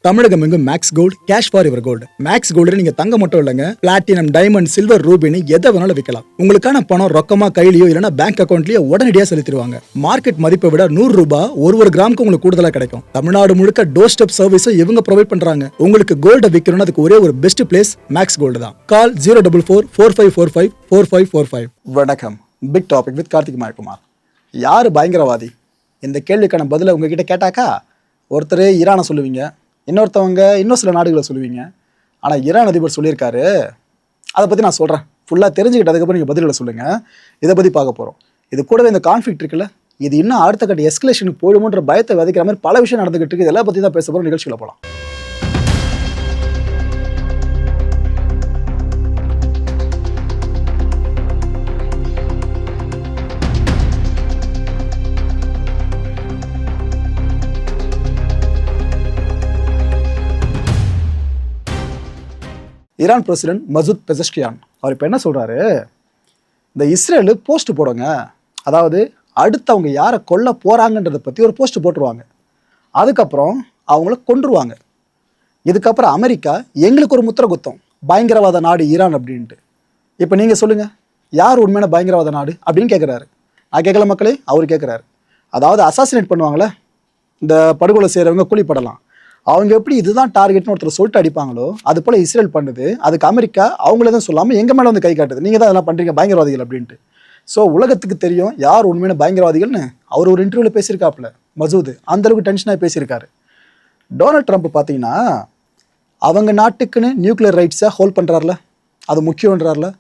தமிழகம் எங்கும் Max Gold cash for your gold. Max Gold நீங்க தங்க மட்டும் இல்லைங்க, பிளாட்டினம், டைமண்ட், சில்வர், ரூபினி எதை வேணாலும் விற்கலாம். உங்களுக்கான பணம் ரொக்கமா கையிலயோ இல்லைன்னா பேங்க் அக்கௌண்ட்லயோ உடனடியாக செலுத்திடுவாங்க. மார்க்கெட் மதிப்பை விட 100 ரூபாய் ஒரு கிராமுக்கு உங்களுக்கு கூடுதலாக கிடைக்கும். தமிழ்நாடு முழுக்க டோர் ஸ்டெப் சர்வீஸும் இவங்க ப்ரொவைட் பண்றாங்க. உங்களுக்கு கோல்ட விற்கணும்னு அதுக்கு ஒரே ஒரு பெஸ்ட் பிளேஸ் மேக்ஸ் கோல்டு தான். கால் 04445454545. வணக்கம். Big Topic with Karthik Mayakumar. யாரு பயங்கரவாதி? இந்த கேள்விக்கான பதில உங்ககிட்ட கேட்டாக்கா ஒருத்தர் ஈரானை சொல்லுவீங்க, இன்னொருத்தவங்க இன்னும் சில நாடுகளை சொல்லுவீங்க. ஆனால் ஈரான் அதிபர் சொல்லியிருக்காரு. அதை பற்றி நான் சொல்கிறேன். ஃபுல்லாக தெரிஞ்சுக்கிட்டு அதுக்கப்புறம் நீங்கள் பதில்களை சொல்லுங்கள். இதை பற்றி பார்க்க போகிறோம். இது கூடவே இந்த கான்ஃப்ளிக்ட் இருக்குல்ல, இது இன்னும் அடுத்த கட்ட எஸ்கலேஷனுக்கு போயிடுமோன்ற பயத்தை விதைக்கிற மாதிரி பல விஷயம் நடந்துகிட்டு இருக்கு. இதெல்லாம் பற்றி தான் பேச போகிறோம். நிகழ்ச்சியில் போகலாம். ஈரான் பிரசிடென்ட் மசூத் பெசஷ்கியான் அவர் இப்போ என்ன சொல்கிறாரு, இந்த இஸ்ரேலு போஸ்ட் போடுங்க, அதாவது அடுத்து அவங்க யாரை கொல்ல போகிறாங்கன்றதை பற்றி ஒரு போஸ்ட் போட்டுருவாங்க, அதுக்கப்புறம் அவங்கள கொன்றுவாங்க. இதுக்கப்புறம் அமெரிக்கா எங்களுக்கு ஒரு முத்திரை குத்தம், பயங்கரவாத நாடு ஈரான் அப்படின்ட்டு. இப்போ நீங்கள் சொல்லுங்கள், யார் உண்மையான பயங்கரவாத நாடு அப்படின்னு கேட்குறாரு. நான் கேட்கல மக்களே, அவர் கேட்குறாரு. அதாவது அசாசினேட் பண்ணுவாங்களே, இந்த படுகொலை செய்கிறவங்க கூலிப்படலாம், அவங்க எப்படி இதுதான் டார்கெட்னு ஒருத்தர் சொல்லிட்டு அடிப்பாங்களோ அது போல் இஸ்ரேல் பண்ணுது. அதுக்கு அமெரிக்கா அவங்களே தான் சொல்லாமல் எங்கள் மேலே வந்து கை காட்டுது, நீங்கள் தான் அதெல்லாம் பண்ணுறீங்க பயங்கரவாதிகள் அப்படின்ட்டு. ஸோ உலகத்துக்கு தெரியும் யார் உண்மையான பயங்கரவாதிகள்னு. அவர் ஒரு இன்டர்வியூவில் பேசியிருக்காப்புல மசூத், அந்தளவுக்கு டென்ஷனாக பேசியிருக்காரு. டொனால்ட் ட்ரம்ப் பார்த்தீங்கன்னா அவங்க நாட்டுக்குன்னு நியூக்ளியர் ரைட்ஸை ஹோல்ட் பண்ணுறாருல, அது முக்கியன்றார்ல.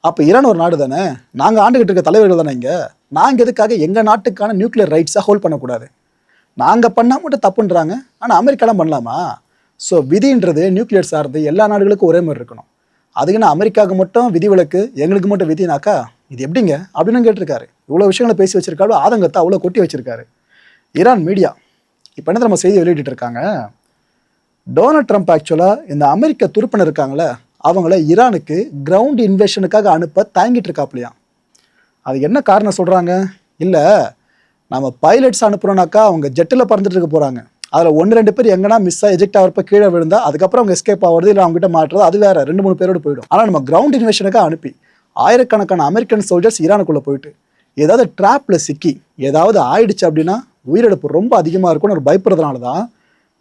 அப்போ ஈரான் ஒரு நாடு தானே, நாங்கள் ஆண்டுகிட்டு இருக்க தலைவர்கள் தானே இங்கே, நாங்கள் எதுக்காக எங்கள் நாட்டுக்கான நியூக்ளியர் ரைட்ஸை ஹோல்ட் பண்ணக்கூடாது? நாங்கள் பண்ணால் மட்டும் தப்புன்றாங்க, ஆனால் அமெரிக்காலாம் பண்ணலாமா? ஸோ விதின்றது நியூக்ளியர் சார்ந்து எல்லா நாடுகளுக்கும் ஒரே மாதிரி இருக்கணும். அதுக்குன்னு அமெரிக்காவுக்கு மட்டும் விதி விலக்கு, எங்களுக்கு மட்டும் விதினாக்கா இது எப்படிங்க அப்படின்னு கேட்டிருக்காரு. இவ்வளோ விஷயங்களை பேசி வச்சிருக்காரு, ஆதங்கத்தை அவ்வளோ கொட்டி வச்சிருக்காரு. ஈரான் மீடியா இப்போ என்ன நம்ம செய்தி வெளியிட்டு இருக்காங்க, டொனால்ட் ட்ரம்ப் ஆக்சுவலாக இந்த அமெரிக்க துருப்பினர் இருக்காங்களே அவங்கள ஈரானுக்கு கிரவுண்ட் இன்வேஷனுக்காக அனுப்ப தயங்கிட்டு இருக்காப்லையா. அது என்ன காரணம் சொல்கிறாங்க, இல்லை நம்ம பைலட்ஸ் அனுப்புகிறோம்னாக்கா அவங்க ஜெட்டில் பறந்துட்டு இருக்க போகிறாங்க, அதில் 1-2 பேர் எங்கன்னா மிஸ்ஸாக எஜெக்ட் ஆகிறப்ப கீழே விழுந்தா அதுக்கப்புறம் அவங்க எஸ்கேப் ஆகிறது இல்லை அவங்ககிட்ட மாட்டுறது, அது வேறு 2-3 பேரோடு போயிடும். ஆனால் நம்ம கிரவுண்ட் இன்வேஷனுக்காக அனுப்பி ஆயிரக்கணக்கான அமெரிக்கன் சோல்ஜர்ஸ் ஈரானுக்குள்ளே போயிட்டு ஏதாவது ட்ராப்பில் சிக்கி ஏதாவது ஆயிடுச்சு அப்படின்னா உயிரிழப்பு ரொம்ப அதிகமாக இருக்கும்னு ஒரு பயப்படுறதுனால தான்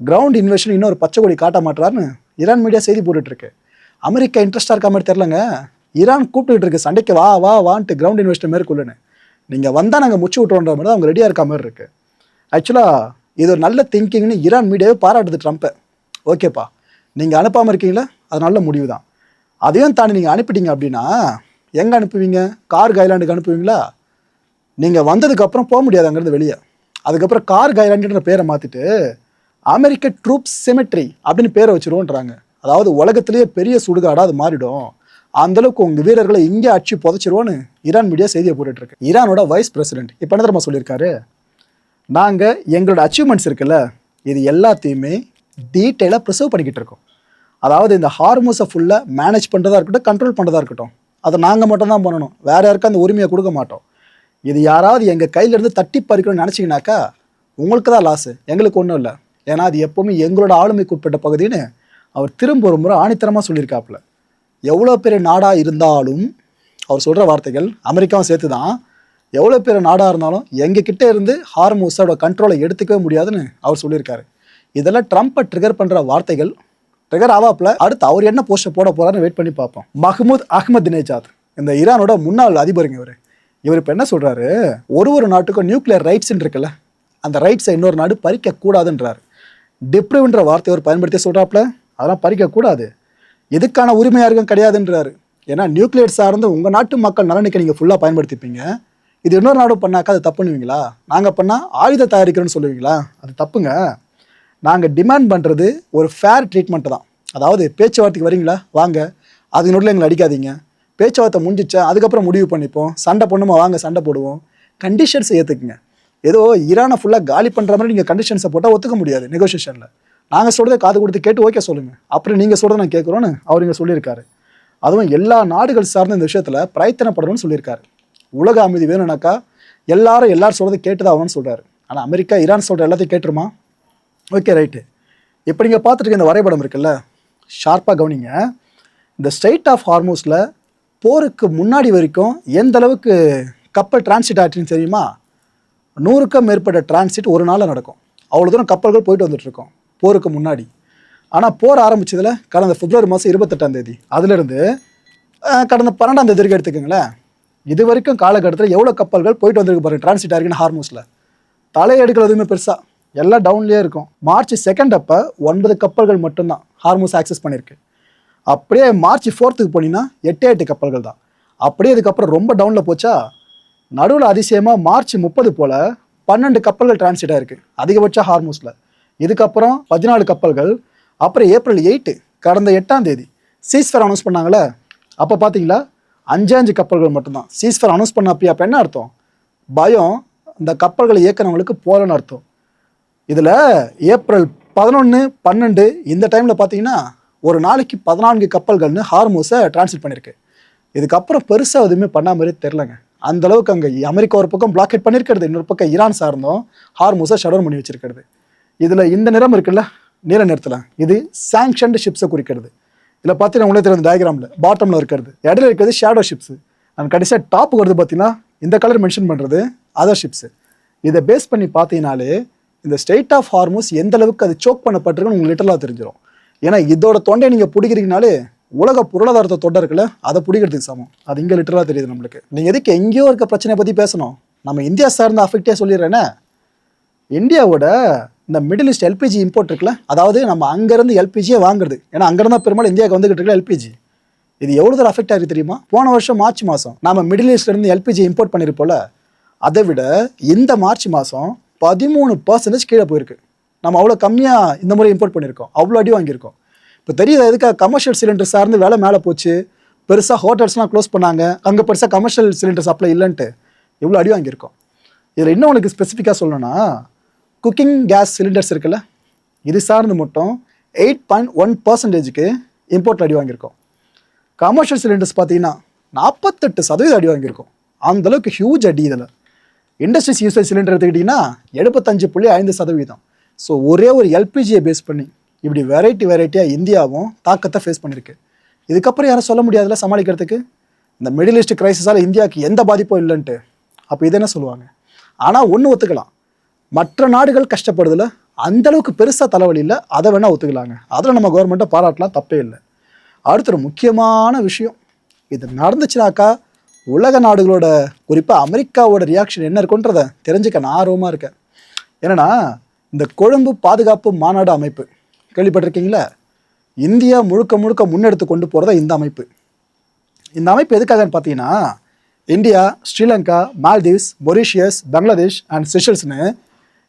கிரவுண்ட் இன்வேஷன் இன்னொரு பச்சை கொடி காட்ட மாட்டாருன்னு ஈரான் மீடியா செய்தி போட்டுட்ருக்கு. அமெரிக்கா இன்ட்ரெஸ்டாக இருக்க மாதிரி தெரிலங்க, ஈரான் கூப்பிட்டுட்டு இருக்கு சண்டைக்கு வா வா வான்ட்டு கிரவுண்ட் இன்வெஸ்ட் மேற்கொள்ளுன்னு. நீங்கள் வந்தால் நாங்கள் முச்சு விட்டுறோன்ற மாதிரி தான் அவங்க ரெடியாக இருக்க மாதிரி இருக்குது. ஆக்சுவலாக இது ஒரு நல்ல திங்கிங்னு ஈரான் மீடியாவே பாராட்டுது ட்ரம்ப்பை. ஓகேப்பா, நீங்கள் அனுப்பாமல் இருக்கீங்களா, அது நல்ல முடிவு தான். அதையும் தாண்டி நீங்கள் அனுப்பிட்டீங்க அப்படின்னா எங்கே அனுப்புவீங்க? கார்க் ஐலாண்டுக்கு அனுப்புவீங்களா? நீங்கள் வந்ததுக்கப்புறம் போக முடியாது அங்கேருந்து வெளியே. அதுக்கப்புறம் கார்க் ஐலாண்டுன்ற பேரை மாற்றிட்டு அமெரிக்க ட்ரூப்ஸ் செமெட்ரி அப்படின்னு பேரை வச்சுருவோன்றாங்க. அதாவது உலகத்திலேயே பெரிய சுடுகாடாக அது மாறிடும், அந்தளவுக்கு உங்கள் வீரர்களை இங்கே அடிச்சு புதைச்சிருவோன்னு ஈரான் மீடியா செய்தியை போட்டுட்ருக்கு. ஈரானோட வைஸ் பிரசிடென்ட் இப்போ என்ன தெரியுமா சொல்லியிருக்காரு, நாங்கள் எங்களோட அச்சீவ்மெண்ட்ஸ் இருக்குல்ல இது எல்லாத்தையுமே டீட்டெயிலாக ப்ரிசர்வ் பண்ணிக்கிட்டு இருக்கோம். அதாவது இந்த ஹார்மோஸை ஃபுல்லாக மேனேஜ் பண்ணுறதா இருக்கட்டும், கண்ட்ரோல் பண்ணுறதா இருக்கட்டும், அதை நாங்கள் மட்டும் தான் பண்ணணும், வேறு யாருக்கும் அந்த உரிமையை கொடுக்க மாட்டோம். இது யாராவது எங்கள் கையிலேருந்து தட்டி பறிக்கணும்னு நினச்சிங்கனாக்கா உங்களுக்கு தான் லாஸு, எங்களுக்கு ஒன்றும் இல்லை. ஏன்னா அது எப்போவுமே எங்களோட ஆளுமைக்கு உட்பட்ட பகுதின்னு அவர் திரும்ப ஒரு முறை ஆணித்தரமாக சொல்லியிருக்காப்புல. எவ்வளோ பெரிய நாடாக இருந்தாலும் அவர் சொல்கிற வார்த்தைகள் அமெரிக்காவும் சேர்த்து தான், எவ்வளோ பெரிய நாடாக இருந்தாலும் எங்கள் கிட்டே இருந்து ஹார்மோஸோட கண்ட்ரோலை எடுத்துக்கவே முடியாதுன்னு அவர் சொல்லியிருக்காரு. இதெல்லாம் ட்ரம்ப்பை ட்ரிகர் பண்ணுற வார்த்தைகள். ட்ரிகர் ஆவாப்பில் அடுத்து அவர் என்ன போஸ்ட்டை போட போகிறாருன்னு வெயிட் பண்ணி பார்ப்போம். மஹ்மூத் அஹ்மதினேஜாத் இந்த ஈரானோட முன்னாள் அதிபருங்க இவர் இப்போ என்ன சொல்கிறாரு, ஒரு நாட்டுக்கும் நியூக்ளியர் ரைட்ஸ்ன்னு இருக்குல்ல, அந்த ரைட்ஸை இன்னொரு நாடு பறிக்கக்கூடாதுன்றார். டிப்ரிவ்ன்ற வார்த்தையை அவர் பயன்படுத்தி சொல்கிறாப்புல, அதெல்லாம் பறிக்கக்கூடாது, இதுக்கான உரிமை யாருக்கும் கிடையாதுன்றாரு. ஏன்னா நியூக்ளியர் சார்ந்து உங்கள் நாட்டு மக்கள் நலனுக்கு நீங்கள் ஃபுல்லாக பயன்படுத்திப்பீங்க, இது இன்னொரு நாடு பண்ணாக்கா அது தப்புன்னுவீங்களா? நாங்கள் பண்ணால் ஆயுத தயாரிக்கிறோன்னு சொல்லுவீங்களா? அது தப்புங்க. நாங்கள் டிமாண்ட் பண்ணுறது ஒரு ஃபேர் ட்ரீட்மெண்ட்டு தான். அதாவது பேச்சுவார்த்தைக்கு வரீங்களா வாங்க, அது நோட்டில் எங்களை அடிக்காதீங்க, பேச்சுவார்த்தை முடிஞ்சிச்சா அதுக்கப்புறம் முடிவு பண்ணிப்போம், சண்டை பண்ணுமா வாங்க சண்டை போடுவோம், கண்டிஷன்ஸை ஏற்றுக்குங்க. ஏதோ ஈரானை ஃபுல்லாக காலி பண்ணுற மாதிரி நீங்கள் கண்டிஷன்ஸை போட்டால் ஒத்துக்க முடியாது நெகோசியேஷனில். நாங்கள் சொல்கிறத காது கொடுத்து கேட்டு ஓகே சொல்லுங்கள், அப்புறம் நீங்கள் சொல்கிறத நான் கேட்குறோன்னு அவர் இங்கே சொல்லியிருக்காரு. அதுவும் எல்லா நாடுகள் சார்ந்த இந்த விஷயத்தில் பிரயத்தனப்படணும்னு சொல்லியிருக்காரு. உலக அமைதி வேணும்னாக்கா எல்லாரும் சொல்கிறத கேட்டு தான் ஆகணும்னு சொல்கிறாரு. ஆனால் அமெரிக்கா ஈரான் சொல்கிற எல்லாத்தையும் கேட்டுருமா? Okay right. இப்போ நீங்கள் பார்த்துட்டு இருக்க இந்த வரைபடம் இருக்குல்ல, ஷார்ப்பாக கவனிங்க. இந்த ஸ்ட்ரெய்ட் ஆஃப் ஹார்மூஸில் போருக்கு முன்னாடி வரைக்கும் எந்த அளவுக்கு கப்பல் டிரான்சிட் ஆச்சுன்னு தெரியுமா? 100க்கும் மேற்பட்ட டிரான்சிட் ஒரு நாளில் நடக்கும். அவ்வளோ தூரம் கப்பல்கள் போயிட்டு வந்துட்டுருக்கோம் போருக்கு முன்னாடி. ஆனால் போர் ஆரம்பிச்சதில் கடந்த பிப்ரவரி மாதம் 28ஆம் தேதி அதுலேருந்து கடந்த 12ஆம் தேதி வரைக்கும் எடுத்துக்கோங்களேன். இது வரைக்கும் காலகட்டத்தில் எவ்வளோ கப்பல்கள் போயிட்டு வந்திருக்கு பாருங்க டிரான்சிட் ஆகிருக்குன்னு ஹார்மூஸில். தலையெடுக்கிறது எதுவுமே பெருசாக எல்லாம் டவுன்லேயே இருக்கும். மார்ச் 2 அப்போ 9 கப்பல்கள் மட்டும்தான் ஹார்மூஸ் ஆக்சஸ் பண்ணியிருக்கு. அப்படியே மார்ச் 4 போனீங்கன்னா 8 கப்பல்கள் தான். அப்படியே இதுக்கப்புறம் ரொம்ப டவுனில் போச்சா, நடுவில் அதிசயமாக மார்ச் 30 போல் 12 கப்பல்கள் டிரான்சிட் ஆகிருக்கு அதிகபட்சம் ஹார்மூஸில். இதுக்கப்புறம் 14 கப்பல்கள். அப்புறம் ஏப்ரல் 8 கடந்த 8ஆம் தேதி சீஸ்ஃபயர் அனௌன்ஸ் பண்ணாங்களே, அப்போ பார்த்தீங்களா 5 கப்பல்கள் மட்டும்தான். சீஸ்ஃபயர் அனௌன்ஸ் பண்ண அப்போ என்ன அர்த்தம்? பயம் இந்த கப்பல்களை இயக்குறவங்களுக்கு போலன்னு அர்த்தம். இதில் ஏப்ரல் 11, 12 இந்த டைமில் பார்த்தீங்கன்னா ஒரு நாளைக்கு 14 கப்பல்கள்னு ஹார்மூஸை டிரான்சிட் பண்ணியிருக்கு. இதுக்கப்புறம் பெருசாக எதுவுமே பண்ண மாதிரி தெரிலங்க. அந்தளவுக்கு அங்கே அமெரிக்கா ஒரு பக்கம் பிளாக்கெட் பண்ணியிருக்கிறது, இன்னொரு பக்கம் ஈரான் சார்ந்தும் ஹார்மூஸை ஷடர் பண்ணி வச்சிருக்கிறது. இதில் இந்த நிறம் இருக்குல்ல, நீல நிறத்தில், இது சாங்ஷன்டு ஷிப்ஸை குறிக்கிறது. இதில் பார்த்தீங்கன்னா உங்களே தெரியும் டயக்ராமில் பாட்டமில் இருக்கிறது, இடையில இருக்கிறது ஷேடோ ஷிப்ஸு, அண்ட் கடைசியாக டாப்புக்கு வருது பார்த்தீங்கன்னா இந்த கலர் மென்ஷன் பண்ணுறது அதர் ஷிப்ஸு. இதை பேஸ் பண்ணி பார்த்தீங்கனாலே இந்த ஸ்ட்ரெய்ட் ஆஃப் ஹார்மூஸ் எந்த அளவுக்கு அது சோக் பண்ணப்பட்டிருக்குன்னு உங்களுக்கு லிட்டரலாக தெரிஞ்சிடும். ஏன்னா இதோட தொண்டையை நீங்கள் பிடிக்கிறீங்கனாலே உலக பொருளாதாரத்தை தொண்டை இருக்குல்ல, அதை பிடிக்கிறதுக்கு சமம். அது இங்கே லிட்டரலாக தெரியுது நம்மளுக்கு. நீங்கள் எதுக்கு எங்கேயோ இருக்க பிரச்சனையை பற்றி பேசணும்? நம்ம இந்தியா சார்ந்த அஃபெக்டே சொல்லிடுறேன்னா, இந்தியாவோட இந்த மிடில் ஈஸ்ட் எல்பிஜி இம்போர்ட் இருக்குல்ல, அதாவது நம்ம அங்கேருந்து எல்பிஜியே வாங்குறது, ஏன்னா அங்கேருந்து பெரும்பாலும் இந்தியாவுக்கு வந்துகிட்டு இருக்கல எல்பிஜி. இது எவ்வளோ தூரம் அஃபெக்ட் ஆகிருக்கு தெரியுமா? போன வருஷம் மார்ச் மாதம் நம்ம மிடில் ஈஸ்ட்லேருந்து எல்பிஜி இம்போர்ட் பண்ணியிருப்போம்ல, அதை விட இந்த மார்ச் மாதம் 13% கீழே போயிருக்கு. நம்ம அவ்வளோ கம்மியாக இந்த முறை இம்போர்ட் பண்ணியிருக்கோம், அவ்வளோ அடி வாங்கியிருக்கோம். இப்போ தெரியுது எதுக்காக கமர்ஷியல் சிலிண்டர் சார்ந்து வேலை மேலே போச்சு, பெருசாக ஹோட்டல்ஸ்லாம் க்ளோஸ் பண்ணாங்க, அங்கே பெருசாக கமர்ஷியல் சிலிண்டர் சப்ளை இல்லைன்ட்டு இவ்வளோ அடி வாங்கியிருக்கோம். இதில் இன்னும் உங்களுக்கு ஸ்பெசிஃபிக்காக சொல்லணும்னா, குக்கிங் கேஸ் சிலிண்டர்ஸ் இருக்குல்ல, இது சார்ந்து மட்டும் 8.1%க்கு இம்போர்ட் அடி வாங்கியிருக்கோம். கமர்ஷியல் சிலிண்டர்ஸ் பார்த்தீங்கன்னா 48% அடி வாங்கியிருக்கோம். அந்தளவுக்கு ஹியூஜ் அடி. இதில் இண்டஸ்ட்ரீஸ் யூசேஜ் சிலிண்டர் எடுத்துக்கிட்டிங்கன்னா 75.5%. ஸோ ஒரே ஒரு எல்பிஜியை பேஸ் பண்ணி இப்படி வெரைட்டியாக இந்தியாவும் தாக்கத்தை ஃபேஸ் பண்ணியிருக்கு. இதுக்கப்புறம் யாரும் சொல்ல முடியாதுல்ல சமாளிக்கிறதுக்கு, இந்த மிடில் ஈஸ்ட் கிரைசிஸால் இந்தியாவுக்கு எந்த பாதிப்பும் இல்லைன்ட்டு. அப்போ இது என்ன சொல்லுவாங்க? ஆனால் ஒன்று ஒத்துக்கலாம், மற்ற நாடுகள் கஷ்டப்படுதில்ல, அந்தளவுக்கு பெருசாக தலைவலி இல்லை, அதை வேணால் ஒத்துக்கலாங்க. அதில் நம்ம கவர்மெண்ட்டை பாராட்டலாம், தப்பே இல்லை. அடுத்த ஒரு முக்கியமான விஷயம், இது நடந்துச்சுனாக்கா உலக நாடுகளோட குறிப்பாக அமெரிக்காவோட ரியாக்ஷன் என்ன இருக்குன்றதை தெரிஞ்சுக்க நான் ஆர்வமாக இருக்கேன். ஏன்னா இந்த கொழும்பு பாதுகாப்பு மாநாடு அமைப்பு கேள்விப்பட்டிருக்கீங்களா? இந்தியா முழுக்க முன்னெடுத்து கொண்டு போகிறதா இந்த அமைப்பு. இந்த அமைப்பு எதுக்காகன்னு பார்த்தீங்கன்னா, India, Sri Lanka, Maldives, Mauritius, Bangladesh and செஷல்ஸ்னு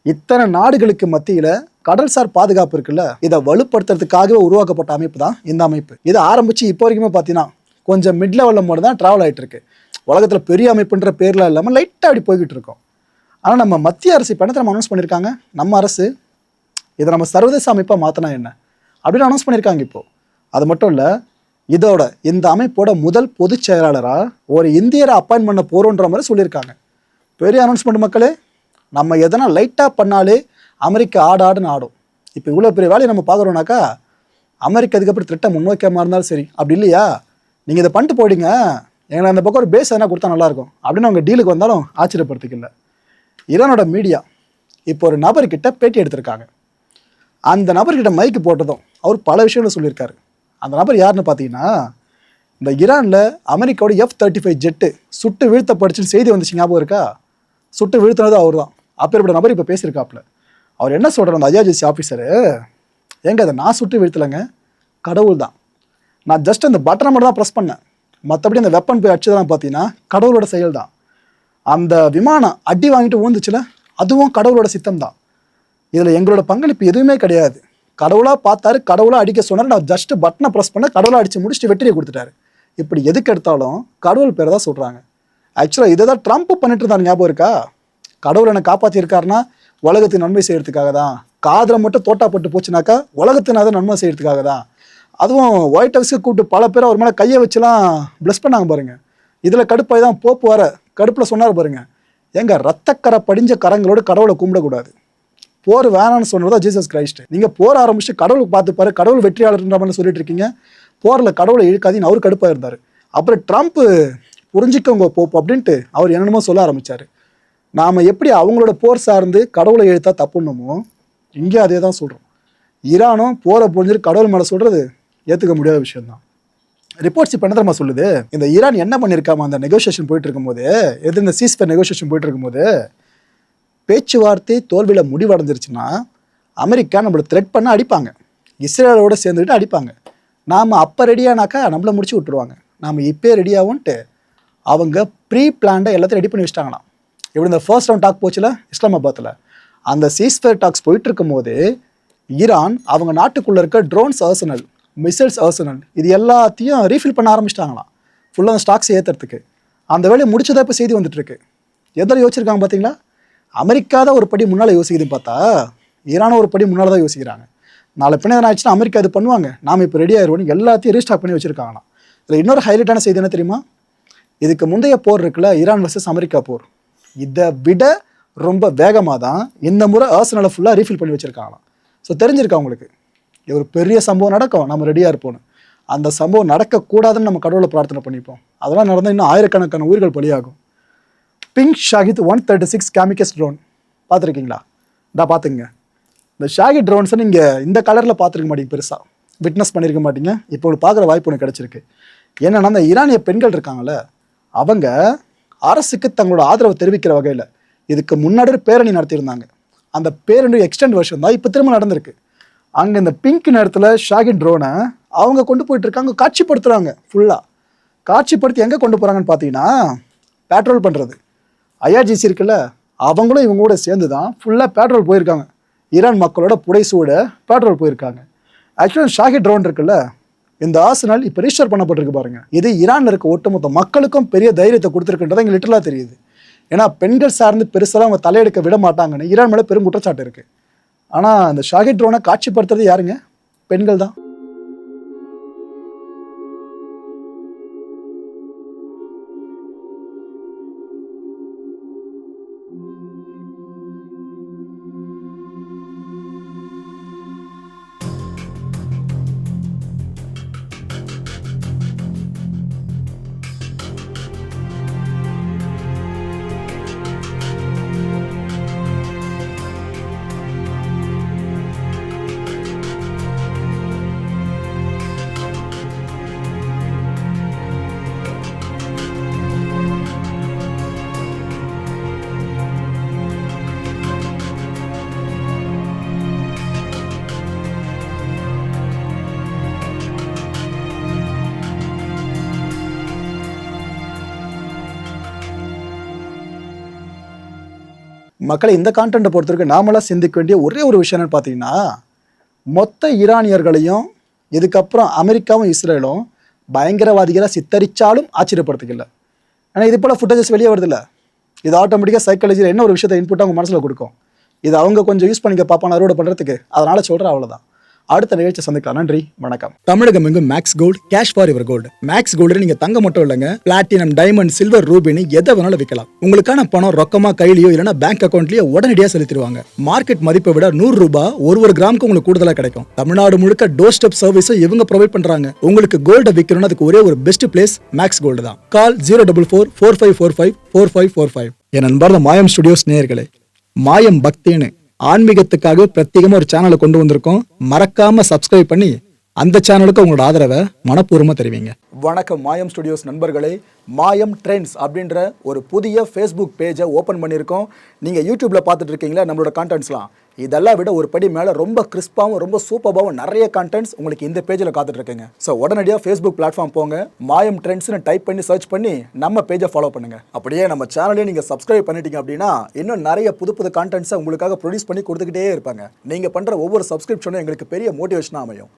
இத்தனை நாடுகளுக்கு மத்தியில் கடல்சார் பாதுகாப்பு இருக்குல்ல, இதை வலுப்படுத்துறதுக்காகவே உருவாக்கப்பட்ட அமைப்பு தான் இந்த அமைப்பு. இதை ஆரம்பித்து இப்போ வரைக்குமே பார்த்தீங்கன்னா கொஞ்சம் மிட் லெவலில் மட்டும் தான் ட்ராவல் ஆகிட்டு இருக்கு. உலகத்தில் பெரிய அமைப்புன்ற பேரில் இல்லாமல் லைட்டாக அப்படி போய்கிட்டு இருக்கோம். ஆனால் நம்ம மத்திய அரசு இப்போ என்ன நம்ம அனௌன்ஸ் பண்ணியிருக்காங்க, நம்ம அரசு இதை நம்ம சர்வதேச அமைப்பாக மாற்றினா என்ன அப்படின்னு அனௌன்ஸ் பண்ணியிருக்காங்க இப்போது. அது மட்டும் இல்லை, இதோட இந்த அமைப்போட முதல் பொதுச் செயலாளராக ஒரு இந்தியரை அப்பாயின்ட் பண்ண போகிறோன்ற மாதிரி சொல்லியிருக்காங்க. பெரிய அனௌன்ஸ்மெண்ட் மக்களே. நம்ம எதனா லைட்டாக பண்ணாலே அமெரிக்கா ஆடுன்னு ஆடும். இப்போ இவ்வளோ பெரிய வேலையை நம்ம பார்க்குறோன்னாக்கா அமெரிக்கா அதுக்கப்புறம் திட்டம் முன்னோக்கியமாக இருந்தாலும் சரி, அப்படி இல்லையா நீங்கள் இதை பண்ணிட்டு போயிடுங்க, எங்களை அந்த பக்கம் ஒரு பேஸ் எதனா கொடுத்தா நல்லாயிருக்கும் அப்படின்னு அவங்க டீலுக்கு வந்தாலும் ஆச்சரியப்படுறதுக்கு இல்லை. ஈரானோட மீடியா இப்போ ஒரு நபர்கிட்ட பேட்டி எடுத்திருக்காங்க. அந்த நபர்கிட்ட மைக்கு போட்டதும் அவர் பல விஷயங்கள் சொல்லியிருக்காரு. அந்த நபர் யாருன்னு பார்த்தீங்கன்னா, இந்த ஈரானில் அமெரிக்காவோட F-35 ஜெட்டு சுட்டு வீழ்த்தப்படுச்சுன்னு செய்தி வந்துச்சு, ஞாபகம் இருக்கா? சுட்டு வீழ்த்தினது அவர் தான். அப்பேற்பட்ட நபர் இப்போ பேசியிருக்காப்புல. அவர் என்ன சொல்கிறார், அந்த ஐஆர்ஜிசி ஆஃபீஸரு, ஏங்க அதை நான் சுட்டு வீழ்த்தலைங்க, கடவுள் தான். நான் ஜஸ்ட் அந்த பட்டனை மட்டும் தான் ப்ரெஸ் பண்ணேன், மற்றபடி அந்த வெப்பன் போய் அடிச்சதெல்லாம் பார்த்தீங்கன்னா கடவுளோட செயல் தான். அந்த விமானம் அடி வாங்கிட்டு ஊந்துச்சுல, அதுவும் கடவுளோட சித்தம் தான். இதில் எங்களோட பங்களிப்பு எதுவுமே கிடையாது. கடவுளாக பார்த்தாரு, கடவுளாக அடிக்க சொன்னார், நான் ஜஸ்ட் பட்டனை ப்ரெஸ் பண்ண, கடவுளாக அடித்து முடிச்சுட்டு வெற்றியை கொடுத்துட்டாரு. இப்படி எதுக்கு எடுத்தாலும் கடவுள் பேரை தான் சொல்கிறாங்க. ஆக்சுவலாக இதை தான் ட்ரம்ப் பண்ணிட்டு இருந்தாரு, ஞாபகம் இருக்கா? கடவுள் என்னை காப்பாற்றியிருக்காருன்னா உலகத்துக்கு நன்மை செய்யறதுக்காக தான், காதில் மட்டும் தோட்டாப்பட்டு போச்சுனாக்கா உலகத்துக்கு அதை நன்மை செய்யறதுக்காக தான். அதுவும் ஒயிட் ஹவுஸுக்கு கூப்பிட்டு பல பேர் அவர் மேலே கையை வச்சுலாம் ப்ளஸ் பண்ணாங்க பாருங்க. இதில் கடுப்பாய் தான் போப்பு வர கடுப்பில் சொன்னார் பாருங்க, எங்க ரத்தக்கரை படிஞ்ச கரங்களோடு கடவுளை கும்பிடக்கூடாது, போர் வேணான்னு சொன்னதா ஜீசஸ் கிரைஸ்ட். நீங்க போர் ஆரம்பிச்சு கடவுளுக்கு பார்த்துப்பாரு, கடவுள் வெற்றியாளர்ன்ற மாதிரி சொல்லிட்டு இருக்கீங்க. போரில் கடவுளை இழுக்காதீன்னு அவர் கடுப்பாக இருந்தார். அப்புறம் ட்ரம்ப் புரிஞ்சிக்கவங்க போப்போம் அப்படின்ட்டு அவர் என்னென்னமோ சொல்ல ஆரம்பிச்சாரு. நாம் எப்படி அவங்களோட போர் சார்ந்து கடவுளை எழுத்தா தப்புன்னமோ இங்கே அதே தான் சொல்கிறோம். ஈரானும் போரை புரிஞ்சுட்டு கடவுள் மேலே சொல்கிறது ஏற்றுக்க முடியாத விஷயம்தான். ரிப்போர்ட்ஸ் இப்போ என்ன தெரியுமா சொல்லுது, இந்த ஈரான் என்ன பண்ணியிருக்காம அந்த நெகோசியேஷன் போயிட்டு இருக்கும்போது, இந்த சீஸ்ஃபயர் நெகோசியேஷன் போயிட்டு இருக்கும்போது பேச்சுவார்த்தை தோல்வியில் முடிவடைஞ்சிருச்சுன்னா அமெரிக்கா நம்மளை த்ரெட் பண்ண அடிப்பாங்க, இஸ்ரேலோட சேர்ந்துக்கிட்டு அடிப்பாங்க. நாம் அப்போ ரெடியானாக்கா நம்மளை முடிச்சு விட்டுருவாங்க. நாம் இப்போ ரெடியாகும்ன்ட்டு அவங்க ப்ரீ பிளான்டாக எல்லாத்தையும் ரெடி பண்ணி வச்சிட்டாங்களாம். எப்படி இந்த ஃபர்ஸ்ட் ரவுண்ட் டாக் போச்சுல இஸ்லாமாபாத்தில், அந்த சீஸ்ஃபயர் டாக்ஸ் போயிட்டு இருக்கும் போது ஈரான் அவங்க நாட்டுக்குள்ளே இருக்க ட்ரோன்ஸ் ஆர்சனல், மிசைல்ஸ் ஆர்சனல் இது எல்லாத்தையும் ரீஃபில் பண்ண ஆரம்பிச்சிட்டாங்களாம், ஃபுல்லாக அந்த ஸ்டாக்ஸ் ஏற்றுறதுக்கு. அந்த வேலையை முடிச்சதாக இப்போ செய்தி வந்துட்டுருக்கு. எதில் யோசிச்சிருக்காங்க பார்த்தீங்களா? அமெரிக்கா தான் ஒரு படி முன்னால் யோசிக்குதுன்னு பார்த்தா ஈரானும் ஒரு படி முன்னால் தான் யோசிக்கிறாங்க. நாளை பின்ன என்ன ஆச்சுன்னா அமெரிக்கா இது பண்ணுவாங்க, நாம் இப்போ ரெடி ஆயிடுவோம், எல்லாத்தையும் ரீஸ்டாக் பண்ணி வச்சுருக்காங்களாம். இதில் இன்னொரு ஹைலைட்டான செய்தி என்ன தெரியுமா? இதுக்கு முந்தைய போர் இருக்குல்ல, ஈரான் வர்சஸ் அமெரிக்கா போர், இதை விட ரொம்ப வேகமாக தான் இந்த முறை ஆர்சனலை ஃபுல்லாக ரீஃபில் பண்ணி வச்சுருக்காங்களாம். ஸோ தெரிஞ்சிருக்கா உங்களுக்கு, இது ஒரு பெரிய சம்பவம் நடக்கும், நம்ம ரெடியாக இருப்போம். அந்த சம்பவம் நடக்கக்கூடாதுன்னு நம்ம கடவுளை பிரார்த்தனை பண்ணிப்போம். அதெல்லாம் நடந்தால் இன்னும் ஆயிரக்கணக்கான உயிர்கள் பலியாகும். பிங்க் ஷாகித் 136 கேமிகஸ் ட்ரோன் பார்த்துருக்கீங்களா? பார்த்துங்க. இந்த ஷாகித் ட்ரோன்ஸை நீங்கள் இந்த கலரில் பார்த்துருக்க மாட்டீங்க, பெருசாக விட்னஸ் பண்ணியிருக்க மாட்டீங்க. இப்போ ஒரு பார்க்குற வாய்ப்பு ஒன்று கிடச்சிருக்கு. என்னென்னா அந்த ஈரானிய பெண்கள் இருக்காங்கள்ல, அவங்க அரசுக்கு தங்களோட ஆதரவை தெரிவிக்கிற வகையில் இதுக்கு முன்னாடி பேரணி நடத்தியிருந்தாங்க. அந்த பேரணி எக்ஸ்டெண்ட் வெர்ஷன் தான் இப்போ திரும்ப நடந்திருக்கு. அங்கே இந்த பிங்க் நேரத்தில் ஷாகித் ட்ரோனை அவங்க கொண்டு போயிட்டுருக்காங்க, காட்சிப்படுத்துகிறாங்க. ஃபுல்லாக காட்சிப்படுத்தி எங்கே கொண்டு போகிறாங்கன்னு பார்த்தீங்கன்னா பேட்ரோல் பண்ணுறது. ஐஆர்ஜிசி இருக்குல்ல, அவங்களும் இவங்க கூட சேர்ந்து தான் ஃபுல்லாக பேட்ரோல் போயிருக்காங்க. ஈரான் மக்களோட புடைசூட பேட்ரோல் போயிருக்காங்க. ஆக்சுவலாக ஷாகித் ட்ரோன் இருக்குல்ல, இந்த ஆர்சனல் இப்போ ரிஜிஸ்டர் பண்ணப்பட்டிருக்கு பாருங்க. இது ஈரானில் இருக்க ஒட்டுமொத்த மக்களுக்கும் பெரிய தைரியத்தை கொடுத்துருக்குன்றது இங்கே லிட்டரலாக தெரியுது. ஏன்னா பெண்கள் சார்ந்து பெருசாக அவங்க தலையெடுக்க விட மாட்டாங்கன்னு ஈரான் மேலே பெரும் குற்றச்சாட்டு இருக்குது. ஆனால் அந்த ஷாகித் ட்ரோனை காட்சிப்படுத்துறது யாருங்க? பெண்கள் தான். மக்களை இந்த கான்டென்ட்டை பொறுத்தவரைக்கும் நாமளாக சிந்திக்க வேண்டிய ஒரே ஒரு விஷயம் என்னன்னு பார்த்தீங்கன்னா, மொத்த ஈரானியர்களையும் இதுக்கப்புறம் அமெரிக்காவும் இஸ்ரேலும் பயங்கரவாதிகளாக சித்தரித்தாலும் ஆச்சரியப்படுத்துக்கல. ஆனால் இது போல் ஃபுட்டேஜஸ் வெளியே வருதில்ல, இது ஆட்டோமேட்டிக்காக சைக்காலஜியில் என்ன ஒரு விஷயத்தை இன்புட் அவங்க மனசில் கொடுக்கும். இது அவங்க கொஞ்சம் யூஸ் பண்ணிக்க பார்ப்பான அறுவடை பண்ணுறதுக்கு. அதனால் சொல்கிறேன், அவ்வளோதான். அடுத்த நிகழ்ச்சி சந்திக்கலாம். நன்றி, வணக்கம். தமிழகம் எங்கும் Max Gold, cash for your gold. Max Gold நீங்க தங்க மட்டும் இல்லைங்க, பிளாட்டினம், டைமண்ட், சில்வர், ரூபினி எதை வேணாலும் விற்கலாம். உங்களுக்கான பணம் ரொக்கமா கையிலயோ இல்லைன்னா பேங்க் அக்கௌண்ட்லயோ உடனடியாக செலுத்திடுவாங்க. மார்க்கெட் மதிப்பை விட 100 ரூபாய் ஒரு கிராமுக்கு உங்களுக்கு கூடுதலாக கிடைக்கும். தமிழ்நாடு முழுக்க டோர் ஸ்டெப் சர்வீஸை இவங்க ப்ரொவைட் பண்றாங்க. உங்களுக்கு கோல்டை விற்கணும்னு அதுக்கு ஒரே ஒரு பெஸ்ட் பிளேஸ் மேக்ஸ் கோல்டு தான். கால் 04445454545. என் அன்பார்ந்த மாயம் ஸ்டுடியோஸ் நேயர்களே, மாயம் பக்தின்னு ஆன்மீகத்துக்காக பிரத்யேகமா ஒரு சேனலை கொண்டு வந்திருக்கோம். மறக்காம சப்ஸ்கிரைப் பண்ணி அந்த சேனலுக்கு உங்களோட ஆதரவை மனப்பூர்வமாக தெரிவிங்க. வணக்கம் மாயம் ஸ்டுடியோஸ் நண்பர்களே. மாயம் ட்ரெண்ட்ஸ் அப்படின்ற ஒரு புதிய ஃபேஸ்புக் பேஜை ஓப்பன் பண்ணியிருக்கோம். நீங்கள் யூடியூப்பில் பார்த்துட்டு இருக்கீங்களா நம்மளோட கான்டென்ட்ஸ்லாம், இதெல்லாம் விட ஒரு படி மேலே ரொம்ப கிறிஸ்பாகவும் ரொம்ப சூப்பராகவும் நிறைய கான்டென்ட்ஸ் உங்களுக்கு இந்த பேஜில் காத்துட்ருக்குங்க. ஸோ உடனடியாக ஃபேஸ்புக் பிளாட்ஃபார்ம் போங்க, மாயம் ட்ரெண்ட்ஸ்னு டைப் பண்ணி சர்ச் பண்ணி நம்ம பேஜை ஃபாலோ பண்ணுங்கள். அப்படியே நம்ம சேனலையும் நீங்கள் சப்ஸ்கிரைப் பண்ணிட்டீங்க அப்படின்னா இன்னும் நிறைய புது கான்டென்ட்ஸை உங்களுக்காக ப்ரொடியூஸ் பண்ணி கொடுத்துக்கிட்டே இருப்பாங்க. நீங்கள் பண்ணுற ஒவ்வொரு சப்ஸ்கிரிப்ஷனும் எங்களுக்கு பெரிய மோட்டிவேஷனாக அமையும்.